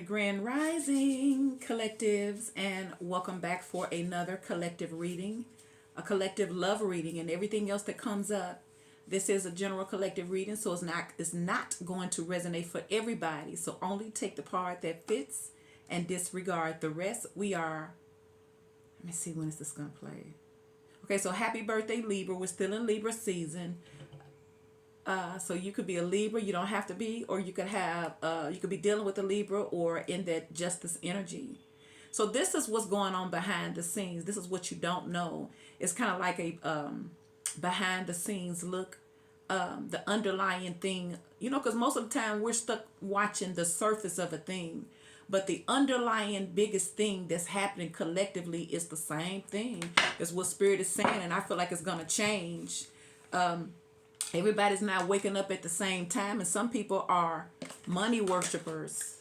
Grand Rising collectives, and welcome back for another collective reading, a collective love reading, and everything else that comes up. This is a general collective reading, so it's not going to resonate for everybody. So only take the part that fits and disregard the rest. Let me see, when is this gonna play? Okay, so happy birthday, Libra. We're still in Libra season. So you could be a Libra, you don't have to be, or you could be dealing with a Libra or in that justice energy. So this is what's going on behind the scenes. This is what you don't know. It's kind of like a behind the scenes look, the underlying thing, because most of the time we're stuck watching the surface of a thing, but the underlying biggest thing that's happening collectively is the same thing. Is what Spirit is saying, and I feel like it's gonna change. Everybody's not waking up at the same time, and some people are money worshipers.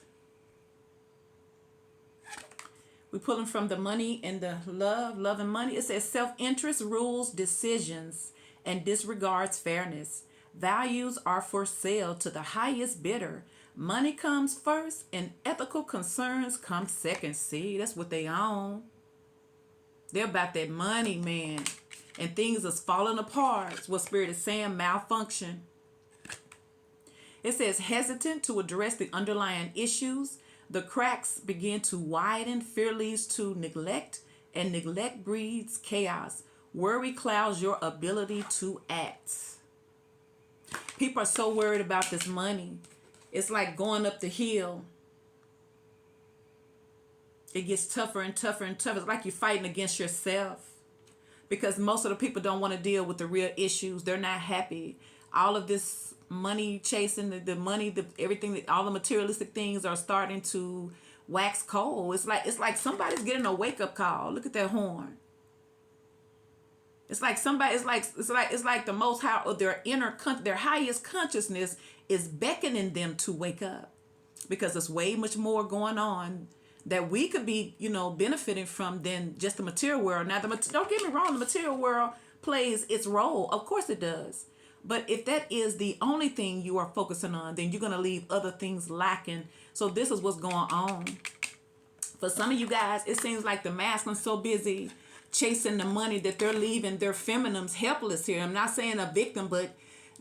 We pulling from the money and the love and money. It says self-interest rules decisions and disregards fairness. Values are for sale to the highest bidder. Money comes first and ethical concerns come second. See, that's what they own. They're about that money, man. And things is falling apart. It's what Spirit is saying, malfunction. It says hesitant to address the underlying issues. The cracks begin to widen. Fear leads to neglect, and neglect breeds chaos. Worry clouds your ability to act. People are so worried about this money. It's like going up the hill. It gets tougher and tougher and tougher. It's like you're fighting against yourself. Because most of the people don't want to deal with the real issues. They're not happy. All of this money chasing, the money, everything, all the materialistic things are starting to wax cold. It's like somebody's getting a wake up call. Look at that horn. It's like somebody. It's like the most high, or their highest consciousness is beckoning them to wake up, because there's way much more going on that we could be, benefiting from than just the material world. Now, don't get me wrong, the material world plays its role. Of course it does. But if that is the only thing you are focusing on, then you're going to leave other things lacking. So this is what's going on. For some of you guys, it seems like the masculine's so busy chasing the money that they're leaving their feminines helpless here. I'm not saying a victim, but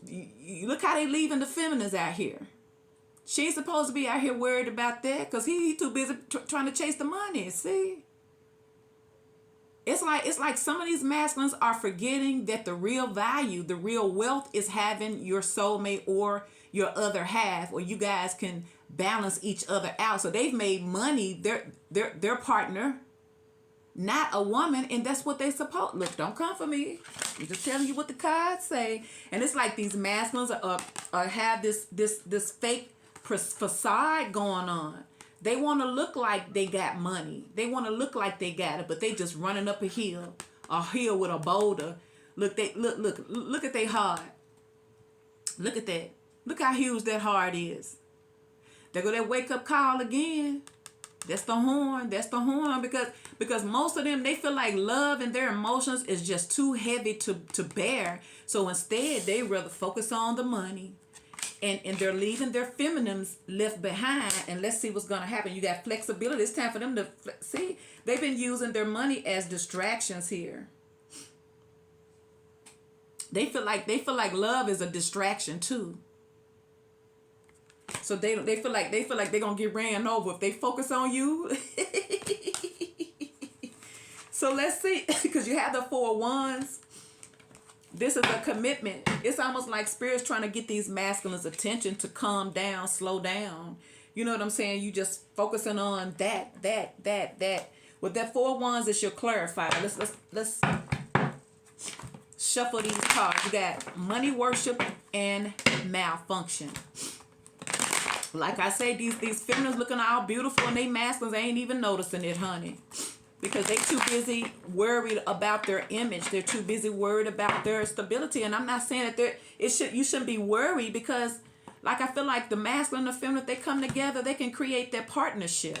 look how they leaving the feminines out here. She's supposed to be out here worried about that because he too busy trying to chase the money. See, it's like some of these masculines are forgetting that the real value, the real wealth, is having your soulmate or your other half, or you guys can balance each other out. So they've made money their partner, not a woman, and that's what they supposed. Look, don't come for me. I'm just telling you what the cards say. And it's like these masculines have this fake facade going on. They want to look like they got money. They want to look like they got it, but they just running up a hill with a boulder. Look at their heart. Look at that. Look how huge that heart is. There go that wake up call again. That's the horn. That's the horn, because most of them, they feel like love and their emotions is just too heavy to bear. So instead, they rather focus on the money. And they're leaving their feminines left behind. And let's see what's going to happen. You got flexibility. It's time for them to see. They've been using their money as distractions here. They feel like love is a distraction too. So they feel like they're gonna get ran over if they focus on you. So let's see, because you have the 4 of Wands. This is a commitment. It's almost like Spirit's trying to get these masculines' attention to calm down, slow down. You know what I'm saying? You just focusing on that. With that 4 of Wands, it's your clarifier. Let's shuffle these cards. You got money worship and malfunction. Like I say, these feminines looking all beautiful, and they masculines ain't even noticing it, honey. Because they too busy worried about their image. They're too busy worried about their stability. And I'm not saying that you shouldn't be worried, because like I feel like the masculine and the feminine, if they come together, they can create that partnership.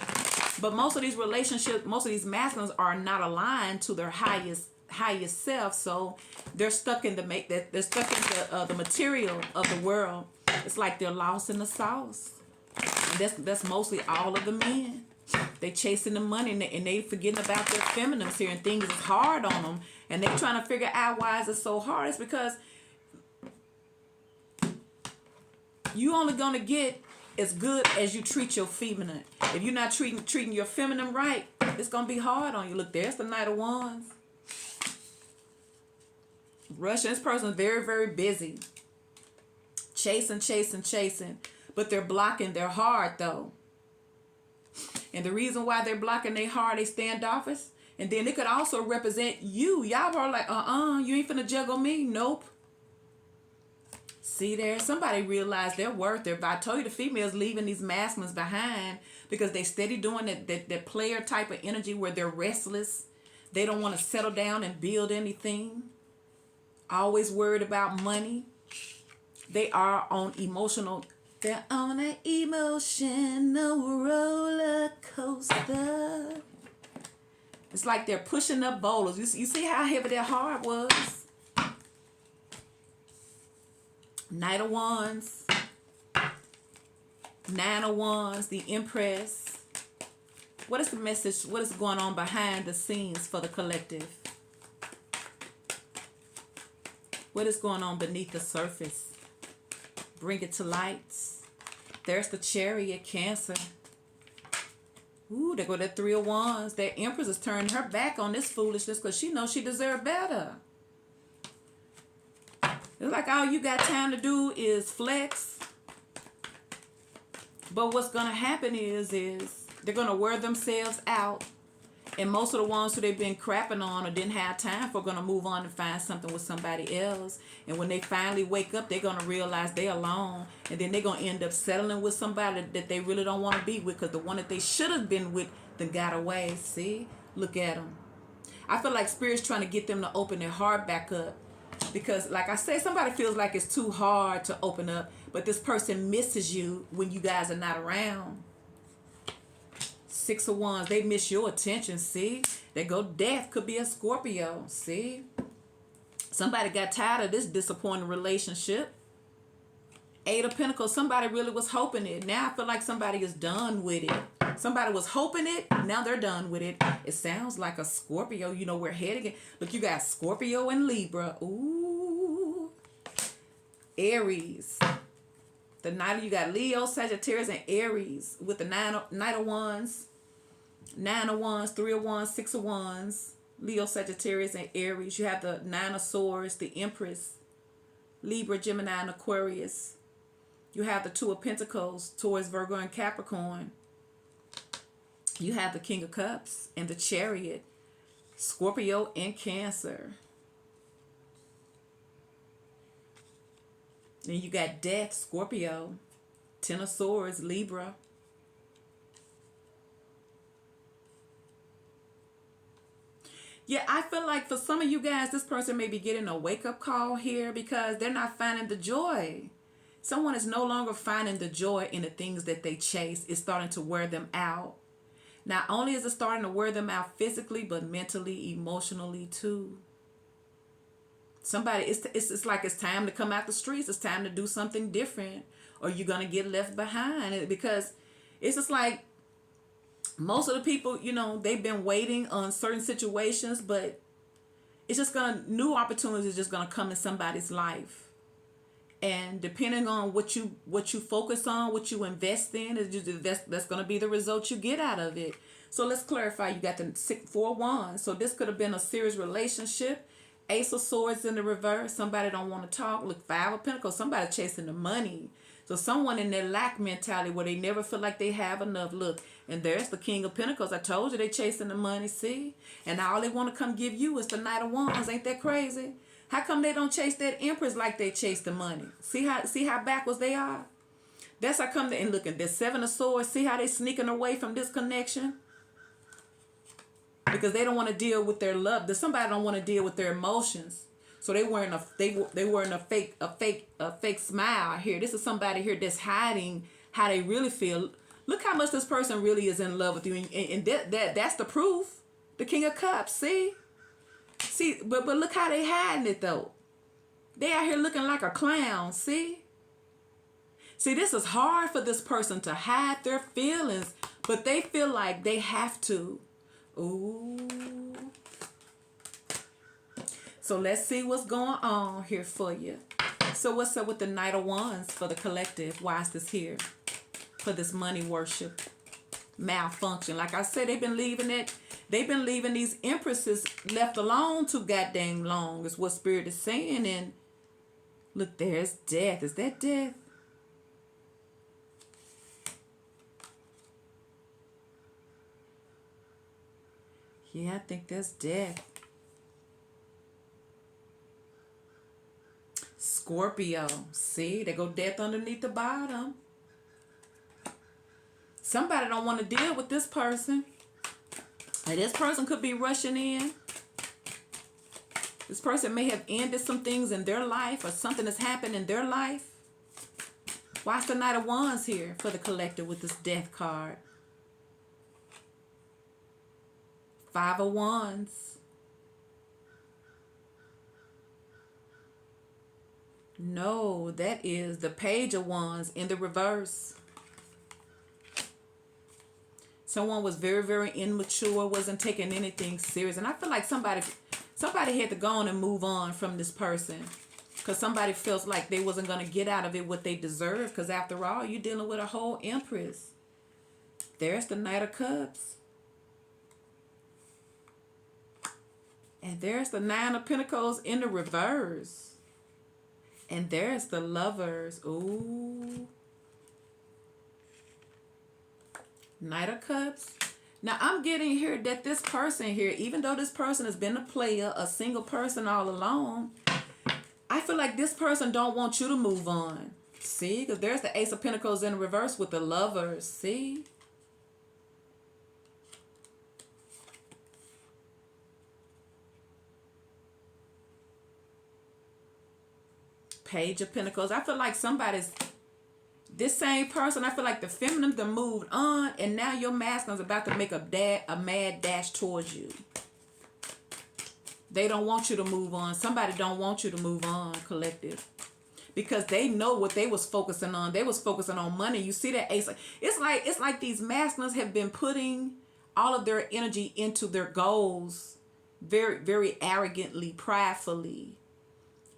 But most of these relationships, most of these masculines are not aligned to their highest self. So they're stuck in the material of the world. It's like they're lost in the sauce. And that's mostly all of the men. They chasing the money, and they forgetting about their feminines here, and things is hard on them, and they trying to figure out why is it so hard. It's because you only gonna get as good as you treat your feminine. If you're not treating your feminine right, it's gonna be hard on you. Look, there's the Knight of Wands. Russian, this person's very, very busy. Chasing. But they're blocking their heart, though. And the reason why they're blocking their heart, they standoffish. And then it could also represent you. Y'all are like, you ain't finna juggle me. Nope. See there? Somebody realized their worth. I told you the females leaving these masculines behind because they steady doing that player type of energy where they're restless. They don't want to settle down and build anything. Always worried about money. They are on emotional. They're on an emotional roller coaster. It's like they're pushing up boulders. You see how heavy their heart was? Knight of Wands. Nine of Wands. The Empress. What is the message? What is going on behind the scenes for the collective? What is going on beneath the surface? Bring it to light. There's the Chariot, Cancer. Ooh, there go that Three of Wands. That Empress is turning her back on this foolishness because she knows she deserves better. It's like all you got time to do is flex. But what's going to happen is they're going to wear themselves out. And most of the ones who they've been crapping on or didn't have time for are going to move on and find something with somebody else. And when they finally wake up, they're going to realize they're alone. And then they're going to end up settling with somebody that they really don't want to be with because the one that they should have been with then got away. See? Look at them. I feel like Spirit's trying to get them to open their heart back up. Because, like I said, somebody feels like it's too hard to open up. But this person misses you when you guys are not around. Six of Wands, they miss your attention, see? They go death, could be a Scorpio, see? Somebody got tired of this disappointing relationship. Eight of Pentacles, somebody really was hoping it. Now I feel like somebody is done with it. Somebody was hoping it, now they're done with it. It sounds like a Scorpio, we're heading. Look, you got Scorpio and Libra. Ooh. Aries. You got Leo, Sagittarius, and Aries with the Knight of Wands. Nine of Wands, Three of Wands, Six of Wands, Leo, Sagittarius, and Aries. You have the Nine of Swords, the Empress, Libra, Gemini, and Aquarius. You have the Two of Pentacles, Taurus, Virgo, and Capricorn. You have the King of Cups and the Chariot, Scorpio, and Cancer. Then you got Death, Scorpio, Ten of Swords, Libra. Yeah, I feel like for some of you guys, this person may be getting a wake-up call here because they're not finding the joy. Someone is no longer finding the joy in the things that they chase. It's starting to wear them out. Not only is it starting to wear them out physically, but mentally, emotionally too. Somebody, it's like it's time to come out the streets. It's time to do something different, or you're gonna get left behind. Because it's just like most of the people, they've been waiting on certain situations, but it's just new opportunities are just gonna come in somebody's life. And depending on what you focus on, what you invest in, that's gonna be the result you get out of it. So let's clarify. You got the Four of Wands. So this could have been a serious relationship. Ace of Swords in the reverse. Somebody don't want to talk. Look, Five of Pentacles. Somebody chasing the money. So someone in their lack mentality where they never feel like they have enough. Look, and there's the King of Pentacles. I told you they chasing the money, see? And all they want to come give you is the Knight of Wands. Ain't that crazy? How come they don't chase that Empress like they chase the money? See how backwards they are? That's how come and look at this Seven of Swords. See how they sneaking away from this connection? Because they don't want to deal with their love. Somebody don't want to deal with their emotions. So they wearing a fake smile here. This is somebody here that's hiding how they really feel. Look how much this person really is in love with you, and that's the proof. The King of Cups. See, but look how they hiding it though. They out here looking like a clown. See, See, this is hard for this person to hide their feelings, but they feel like they have to. Ooh. So let's see what's going on here for you. So what's up with the Knight of Wands for the collective? Why is this here? For this money worship malfunction. Like I said, they've been leaving it. They've been leaving these empresses left alone too goddamn long, is what Spirit is saying. And look, there's death. Is that death? Yeah, I think that's death. Scorpio. See, they go death underneath the bottom. Somebody don't want to deal with this person. And this person could be rushing in. This person may have ended some things in their life, or something has happened in their life. Why's the Knight of Wands here for the collective with this death card? Five of Wands. No, that is the Page of Wands in the reverse. Someone was very, very immature, wasn't taking anything serious. And I feel like somebody had to go on and move on from this person. Because somebody feels like they wasn't going to get out of it what they deserve. Because after all, you're dealing with a whole Empress. There's the Knight of Cups. And there's the Nine of Pentacles in the reverse. And there's the Lovers. Ooh. Knight of Cups. Now, I'm getting here that this person here, even though this person has been a player, a single person all along, I feel like this person don't want you to move on. See? Because there's the Ace of Pentacles in reverse with the Lovers. See? Page of Pentacles. I feel like somebody's... This same person, I feel like the feminine done moved on, and now your masculine's about to make a mad dash towards you. They don't want you to move on. Somebody don't want you to move on, collective. Because they know what they was focusing on. They was focusing on money. You see that ace? It's like these masculines have been putting all of their energy into their goals very, very arrogantly, pridefully.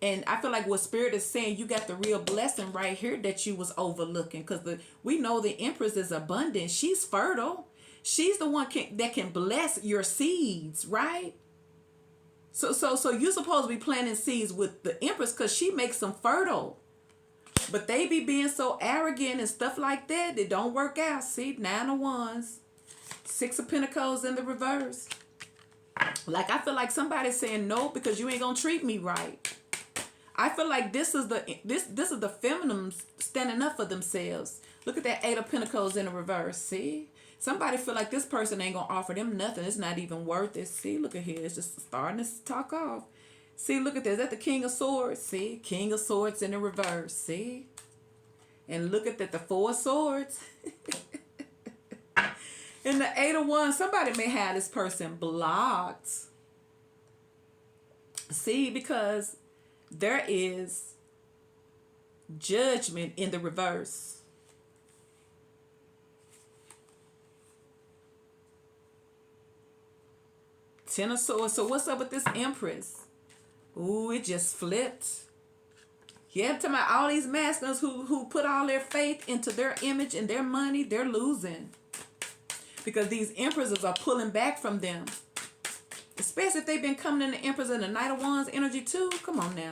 And I feel like what Spirit is saying, you got the real blessing right here that you was overlooking. Because we know the Empress is abundant. She's fertile. She's the one that can bless your seeds, right? So you're supposed to be planting seeds with the Empress because she makes them fertile. But they be being so arrogant and stuff like that, it don't work out. See, Nine of Wands, Six of Pentacles in the reverse. Like, I feel like somebody's saying no because you ain't gonna treat me right. I feel like this is the feminines standing up for themselves. Look at that Eight of Pentacles in the reverse. See? Somebody feel like this person ain't going to offer them nothing. It's not even worth it. See? Look at here. It's just starting to talk off. See? Look at this. Is that the King of Swords? See? King of Swords in the reverse. See? And look at that. The Four of Swords. And the Eight of Wands. Somebody may have this person blocked. See? Because... there is Judgment in the reverse. Ten of Swords. So what's up with this Empress? Ooh, it just flipped. Yeah, I'm talking about all these masculines who put all their faith into their image and their money, they're losing. Because these Empresses are pulling back from them. Especially if they've been coming in the Empress and the Knight of Wands energy too. Come on now.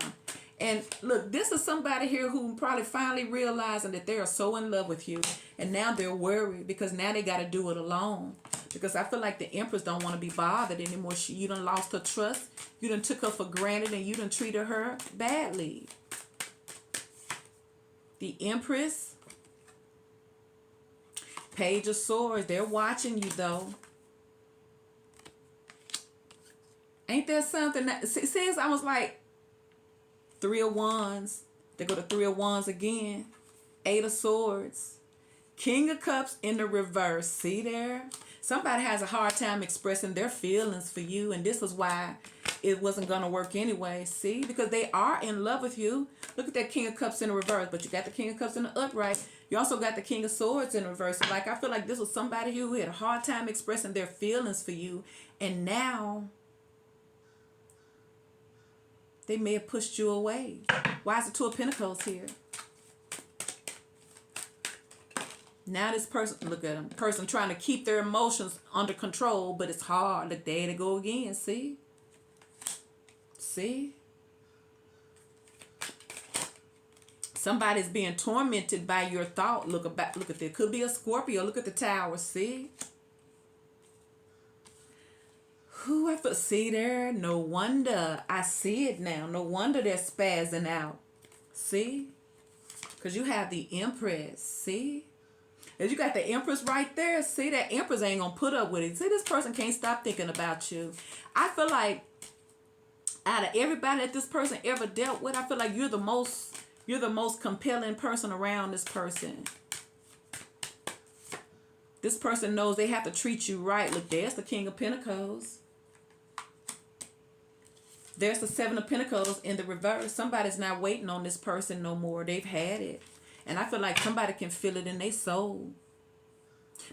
And look, this is somebody here who probably finally realizing that they are so in love with you. And now they're worried because now they got to do it alone. Because I feel like the Empress don't want to be bothered anymore. You done lost her trust. You done took her for granted and you done treated her badly. The Empress. Page of Swords. They're watching you though. Ain't there something that says I was like Three of Wands. They go to Three of Wands again. Eight of Swords. King of Cups in the reverse. See there? Somebody has a hard time expressing their feelings for you. And this is why it wasn't going to work anyway. See? Because they are in love with you. Look at that King of Cups in the reverse. But you got the King of Cups in the upright. You also got the King of Swords in reverse. Like, I feel like this was somebody who had a hard time expressing their feelings for you. And now they may have pushed you away. Why is the Two of Pentacles here? Now this person, look at them, person trying to keep their emotions under control, but it's hard. Look, there they go again. See? See? Somebody's being tormented by your thought. Look at that. Could be a Scorpio. Look at the Tower. See? Who I feel, see there? No wonder. I see it now. No wonder they're spazzing out. See? Because you have the Empress. See? As you got the Empress right there. See, that Empress ain't going to put up with it. See, this person can't stop thinking about you. I feel like out of everybody that this person ever dealt with, I feel like you're the most compelling person around this person. This person knows they have to treat you right. Look, there's the King of Pentacles. There's the Seven of Pentacles in the reverse. Somebody's not waiting on this person no more. They've had it. And I feel like somebody can feel it in their soul.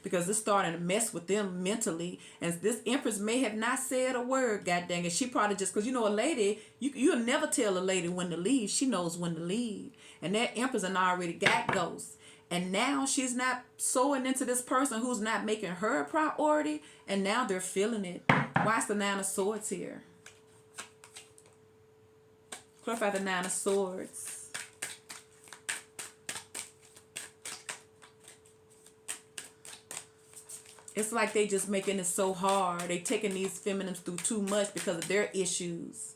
Because it's starting to mess with them mentally. And this Empress may have not said a word, god dang it. She probably just, because you know a lady, you'll never tell a lady when to leave. She knows when to leave. And that Empress and already got ghosts. And now she's not sewing into this person who's not making her a priority. And now they're feeling it. Why is the Nine of Swords here? Clarify the Nine of Swords. It's like they just making it so hard. They taking these feminines through too much because of their issues.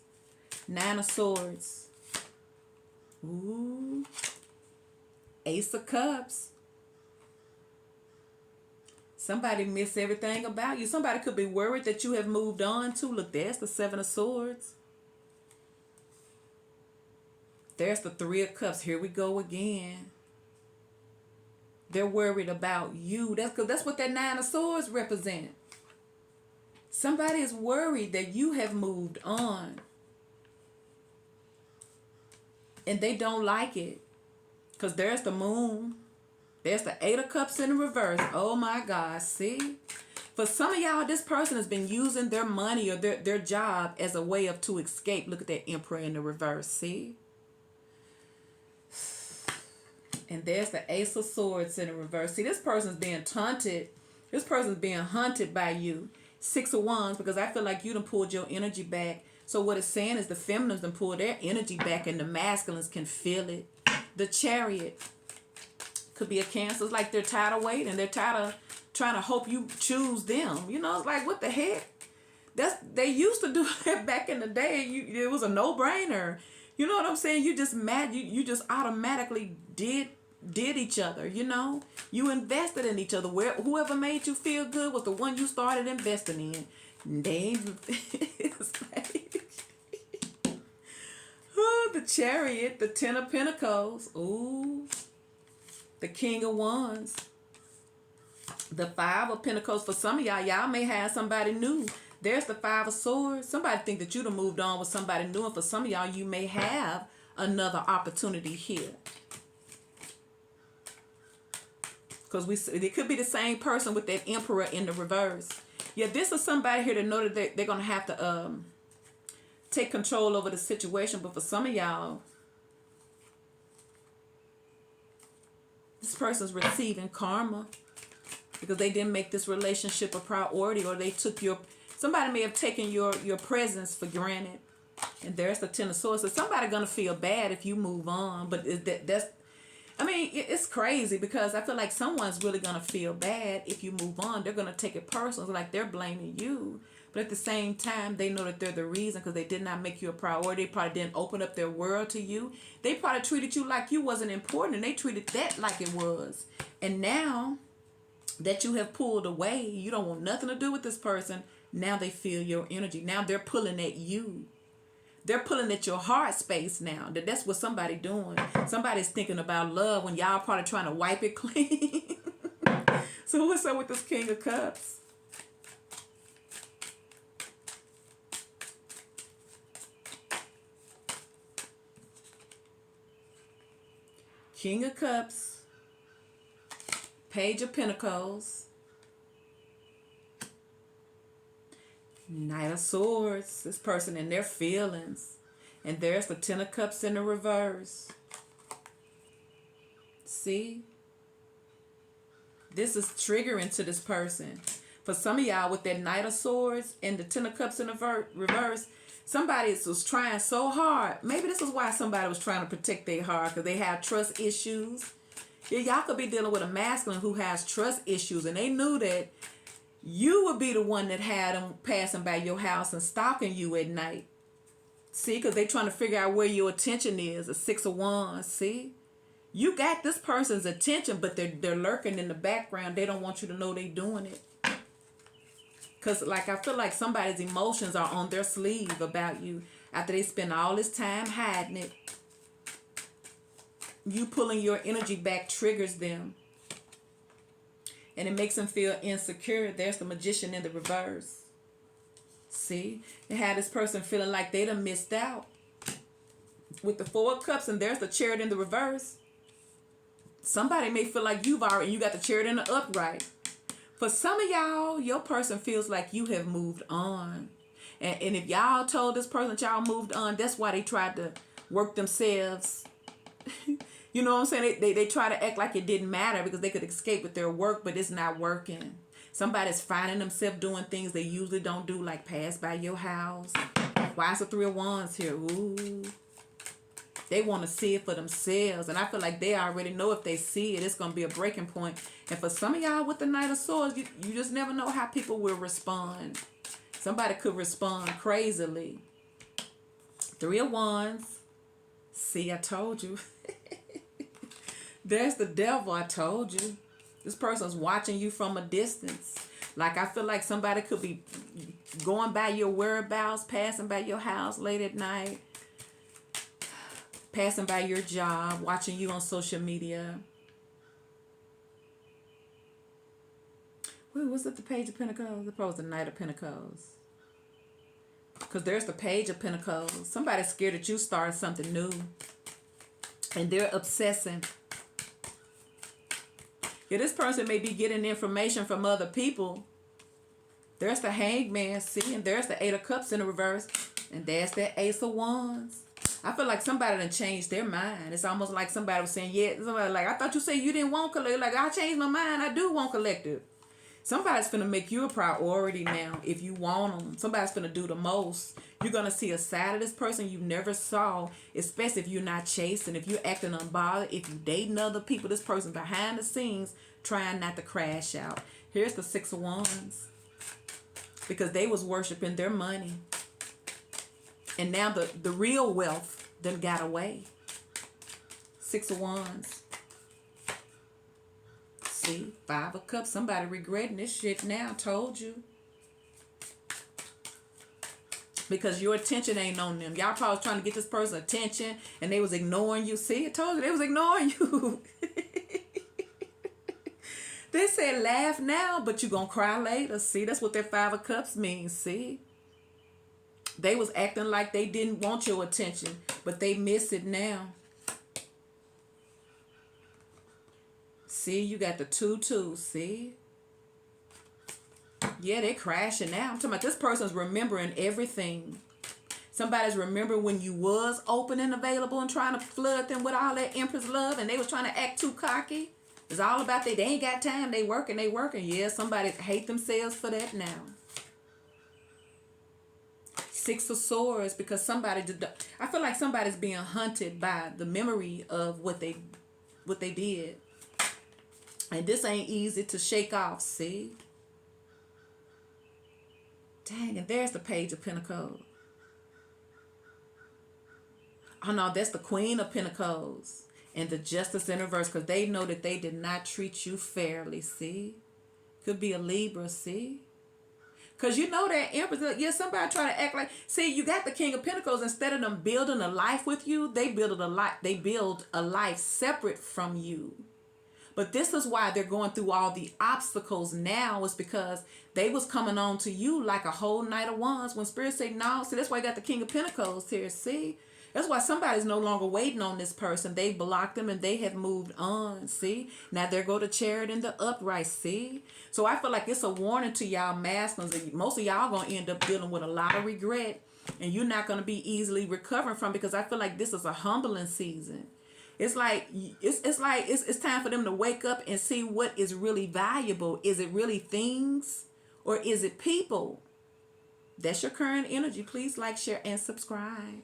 Nine of Swords. Ooh. Ace of Cups. Somebody miss everything about you. Somebody could be worried that you have moved on too. Look, there's the Seven of Swords. There's the Three of Cups. Here we go again. They're worried about you. That's what that Nine of Swords represent. Somebody is worried that you have moved on. And they don't like it. Because there's the Moon. There's the Eight of Cups in the reverse. Oh my God. See? For some of y'all, this person has been using their money or their job as a way to escape. Look at that Emperor in the reverse. See? And there's the Ace of Swords in the reverse. See, this person's being taunted. This person's being hunted by you. Six of Wands, because I feel like you done pulled your energy back. So what it's saying is the feminines done pulled their energy back and the masculines can feel it. The Chariot could be a Cancer. It's like they're tired of waiting. They're tired of trying to hope you choose them. You know, it's like, what the heck? They used to do that back in the day. It was a no-brainer. You know what I'm saying? You just mad. You just automatically did each other, you know? You invested in each other. Whoever made you feel good was the one you started investing in. It's like, oh, the Chariot, the Ten of Pentacles. Ooh. The King of Wands. The Five of Pentacles. For some of y'all may have somebody new. There's the Five of Swords. Somebody think that you'd have moved on with somebody new. And for some of y'all, you may have another opportunity here. Because it could be the same person with that Emperor in the reverse. Yeah, this is somebody here to know that they're going to have to take control over the situation. But for some of y'all, this person's receiving karma because they didn't make this relationship a priority, or they took somebody may have taken your presence for granted. And there's the Ten of Swords. So somebody's going to feel bad if you move on. But it's crazy because I feel like someone's really going to feel bad if you move on. They're going to take it personal, like they're blaming you. But at the same time, they know that they're the reason because they did not make you a priority. They probably didn't open up their world to you. They probably treated you like you wasn't important, and they treated that like it was. And now that you have pulled away, you don't want nothing to do with this person. Now they feel your energy. Now they're pulling at you. They're pulling at your heart space now. That's what somebody's doing. Somebody's thinking about love when y'all probably trying to wipe it clean. So what's up with this King of Cups? King of Cups, Page of Pentacles, Knight of Swords. This person in their feelings. And there's the Ten of Cups in the reverse. See? This is triggering to this person. For some of y'all with that Knight of Swords and the Ten of Cups in the reverse, somebody was trying so hard. Maybe this is why somebody was trying to protect their heart, because they have trust issues. Yeah, y'all could be dealing with a masculine who has trust issues, and they knew that you would be the one that had them passing by your house and stalking you at night. See, because they trying to figure out where your attention is. A Six of Wands, see? You got this person's attention, but they're lurking in the background. They don't want you to know they doing it. Because, like, I feel like somebody's emotions are on their sleeve about you after they spend all this time hiding it. You pulling your energy back triggers them. And it makes them feel insecure. There's the Magician in the reverse. See? They had this person feeling like they done missed out. With the Four of Cups, and there's the Chariot in the reverse. Somebody may feel like you got the Chariot in the upright. For some of y'all, your person feels like you have moved on. And if y'all told this person that y'all moved on, that's why they tried to work themselves. You know what I'm saying? They try to act like it didn't matter because they could escape with their work, but it's not working. Somebody's finding themselves doing things they usually don't do, like pass by your house. Why is the Three of Wands here? Ooh. They want to see it for themselves. And I feel like they already know if they see it, it's going to be a breaking point. And for some of y'all with the Knight of Swords, you just never know how people will respond. Somebody could respond crazily. Three of Wands. See, I told you. There's the Devil, I told you. This person's watching you from a distance. Like, I feel like somebody could be going by your whereabouts, passing by your house late at night, passing by your job, watching you on social media. Wait, was it the Page of Pentacles? It was the Knight of Pentacles. Because there's the Page of Pentacles. Somebody's scared that you start something new. And they're obsessing. Yeah, this person may be getting information from other people. There's the Hangman, see? And there's the Eight of Cups in the reverse. And there's the Ace of Wands. I feel like somebody done changed their mind. It's almost like somebody was saying, yeah, somebody like, I thought you said you didn't want collective. Like, I changed my mind. I do want collective. Somebody's finna make you a priority now if you want them. Somebody's finna do the most. You're going to see a side of this person you never saw, especially if you're not chasing, if you're acting unbothered, if you're dating other people. This person behind the scenes trying not to crash out. Here's the Six of Wands. Because they was worshiping their money. And now the real wealth done got away. Six of Wands. See, Five of Cups. Somebody regretting this shit now. Told you. Because your attention ain't on them. Y'all probably trying to get this person attention and they was ignoring you. See, I told you they was ignoring you. They said laugh now, but you gonna cry later. See, that's what that Five of Cups means. See? They was acting like they didn't want your attention, but they miss it now. See, you got the 2-2, see? Yeah, they crashing now. I'm talking about this person's remembering everything. Somebody's remembering when you was open and available and trying to flood them with all that Empress love and they was trying to act too cocky. It's all about they ain't got time. They working. Yeah, somebody hate themselves for that now. Six of Swords, because somebody did. I feel like somebody's being hunted by the memory of what they did. And this ain't easy to shake off, see? Dang, and there's the Page of Pentacles. Oh no, that's the Queen of Pentacles. And the Justice in reverse, because they know that they did not treat you fairly, see? Could be a Libra, see? Because you know that Empress, yeah, somebody try to act like, see, you got the King of Pentacles. Instead of them building a life with you, they build a life separate from you. But this is why they're going through all the obstacles now, is because they was coming on to you like a whole Knight of Wands. When Spirit say no, see, that's why you got the King of Pentacles here, see? That's why somebody's no longer waiting on this person. They blocked them and they have moved on. See? Now there go the chariot and the upright. See? So I feel like it's a warning to y'all masculines. Most of y'all gonna end up dealing with a lot of regret, and you're not gonna be easily recovering from, because I feel like this is a humbling season. It's like it's time for them to wake up and see what is really valuable. Is it really things, or is it people? That's your current energy. Please like, share, and subscribe.